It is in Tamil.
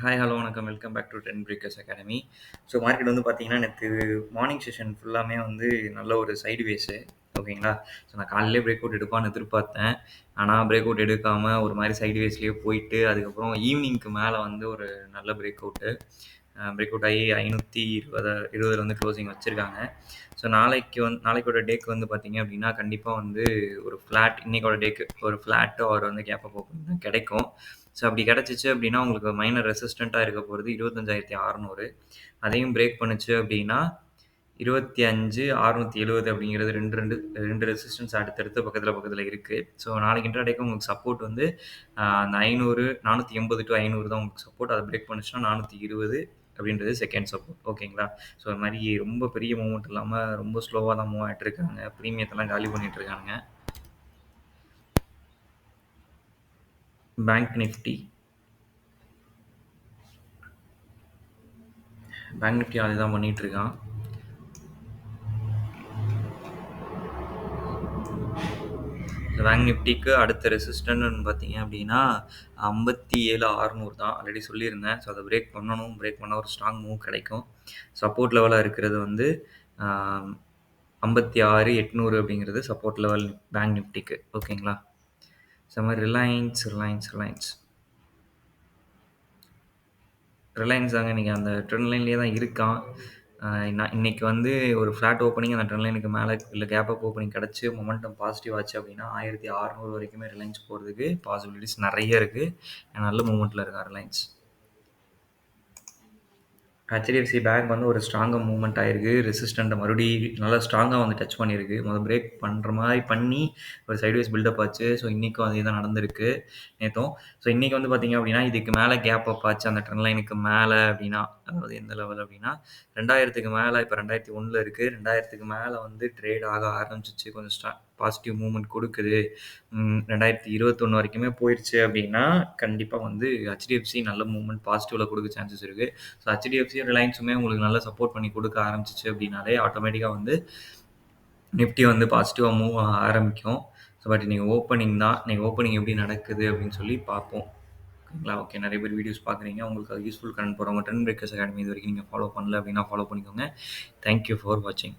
ஹாய், ஹலோ, வணக்கம். Welcome back to 10 breakers academy. So market வந்து பார்த்தீங்கன்னா, நேத்து மார்னிங் செஷன் ஃபுல்லாமே வந்து நல்ல ஒரு சைட்வேஸு. ஓகேங்களா? ஸோ நான் காலையிலேயே பிரேக் அவுட் எடுப்பான்னு எதிர்பார்த்தேன். ஆனா பிரேக் அவுட் எடுக்காம ஒரு மாரி சைட்வேஸ்லயே போயிட்டு, அதுக்கப்புறம் ஈவினிங்க்கு மேல வந்து ஒரு நல்ல பிரேக் அவுட்டு. பிரேக் அவுட் ஆகி 520 வந்து க்ளோசிங் வச்சிருக்காங்க. ஸோ நாளைக்கோட டேக்கு வந்து பார்த்தீங்க அப்படின்னா, கண்டிப்பா வந்து ஒரு ஃப்ளாட் இன்னைக்கோட டேக்கு ஒரு ஃப்ளாட்டோ ஆர் வந்து கேப் அப் ஓப்பனிங் தான் கிடைக்கும். ஸோ அப்படி கிடைச்சிச்சு அப்படின்னா, உங்களுக்கு மைனர் ரெசிஸ்டன்ட்டா இருக்க போறது 25,600. அதையும் பிரேக் பண்ணுச்சு அப்படின்னா, 25,670 அப்படிங்கிறது 2 ரெசிஸ்டன்ஸ் அடுத்தடுத்து பக்கத்துல இருக்கு. ஸோ நாளைக்கு இன்ட்ராடேக்கு உங்களுக்கு சப்போர்ட் வந்து அந்த 500 480 டூ 500 தான் உங்களுக்கு சப்போர்ட். அத பிரேக் பண்ணுச்சுன்னா 420 அப்படின்றது செகண்ட் சப்போர்ட். ஓகேங்களா? ஸோ அது மாரி ரொம்ப பெரிய மூவ்மெண்ட் இல்லாம ரொம்ப ஸ்லோவா தான் மூவ் ஆயிட்டு இருக்காங்க. பிரீமியத்தெல்லாம் காலி பண்ணிட்டு இருக்காங்க. பேங்க் நிஃப்டி அதுதான் பண்ணிட்டு இருக்கான். பேங்க் நிஃப்டிக்கு அடுத்த ரெசிஸ்டன்ட்னு பார்த்தீங்க அப்படின்னா 57,600 தான் ஆல்ரெடி சொல்லியிருந்தேன். ஸோ அதை பிரேக் பண்ணணும். பிரேக் பண்ணால் ஒரு ஸ்ட்ராங் மூவ் கிடைக்கும். சப்போர்ட் லெவலாக இருக்கிறது வந்து 56,800 அப்படிங்கிறது சப்போர்ட் லெவல் பேங்க் நிஃப்டிக்கு. ஓகேங்களா? ஸோ மாதிரி ரிலையன்ஸ் தாங்க இன்னைக்கு அந்த ட்ரெண்ட் லைன்லேயே தான் இருக்கான். இன்னைக்கு வந்து ஒரு ஃப்ளாட் ஓப்பனிங் அந்த ட்ரெண்ட் லைனுக்கு மேலே இல்லை கேப் அப் ஓப்பனிங் கிடச்சி மொமெண்டம் பாசிட்டிவ் ஆச்சு அப்படின்னா 1600 வரைக்குமே ரிலையன்ஸ் போகிறதுக்கு பாசிபிலிட்டிஸ் நிறைய இருக்குது. நல்ல மூமெண்ட்டில் இருக்கா ரிலையன்ஸ். ஹெச்டிஎஃப்சி பேங்க் வந்து ஒரு ஸ்ட்ராங்காக மூவ்மெண்ட் ஆயிருக்கு. ரெசிஸ்டண்ட்டை நல்லா ஸ்ட்ராங்காக வந்து டச் பண்ணியிருக்கு. பிரேக் பண்ணுற மாதிரி பண்ணி ஒரு சைட்வேஸ் பில்டப் ஆச்சு. ஸோ இன்றைக்கும் அதே தான் நடந்திருக்கு நேற்றும். ஸோ இன்றைக்கி வந்து பார்த்திங்க அப்படின்னா இதுக்கு மேலே கேப் அப் ஆச்சு அந்த ட்ரெண்ட் லைனுக்கு மேலே அப்படின்னா, அதாவது எந்த லெவல் அப்படின்னா 2000க்கு மேலே, இப்போ 2001 இருக்குது. 2000க்கு மேலே வந்து ட்ரேட் ஆக ஆரம்பிச்சிச்சு. கொஞ்சம் பாசிட்டிவ் மூவ்மெண்ட் கொடுக்குது. 2021 வரைக்குமே போயிடுச்சு அப்படின்னா கண்டிப்பாக வந்து ஹெச்டிஎஃப்சி நல்ல மூவ்மெண்ட் பாசிட்டிவில் கொடுக்க சான்சஸ் இருக்குது. ஸோ ஹெச்டிஎஃப்சி ரிலையன்ஸுமே உங்களுக்கு நல்லா சப்போர்ட் பண்ணி கொடுக்க ஆரம்பிச்சிச்சு அப்படின்னாலே ஆட்டோமேட்டிக்காக வந்து நிஃப்டி வந்து பாசிட்டிவாக மூவ் ஆக ஆரம்பிக்கும். ஸோ பட் இன்றைக்கி ஓப்பனிங் தான். இன்றைக்கி ஓப்பனிங் எப்படி நடக்குது அப்படின்னு சொல்லி பார்ப்போம். ஓகேங்களா? ஓகே, நிறைய பேர் வீடியோஸ் பார்க்குறீங்க. உங்களுக்கு அது யூஸ்ஃபுல் கரண்ட் போகிறவங்க 10 பிரேக்கர்ஸ் அகாடமி இது வரைக்கும் நீங்கள் ஃபாலோ பண்ணல அப்படின்னா ஃபாலோ பண்ணிக்கோங்க. தேங்க்யூ ஃபார் வாட்சிங்.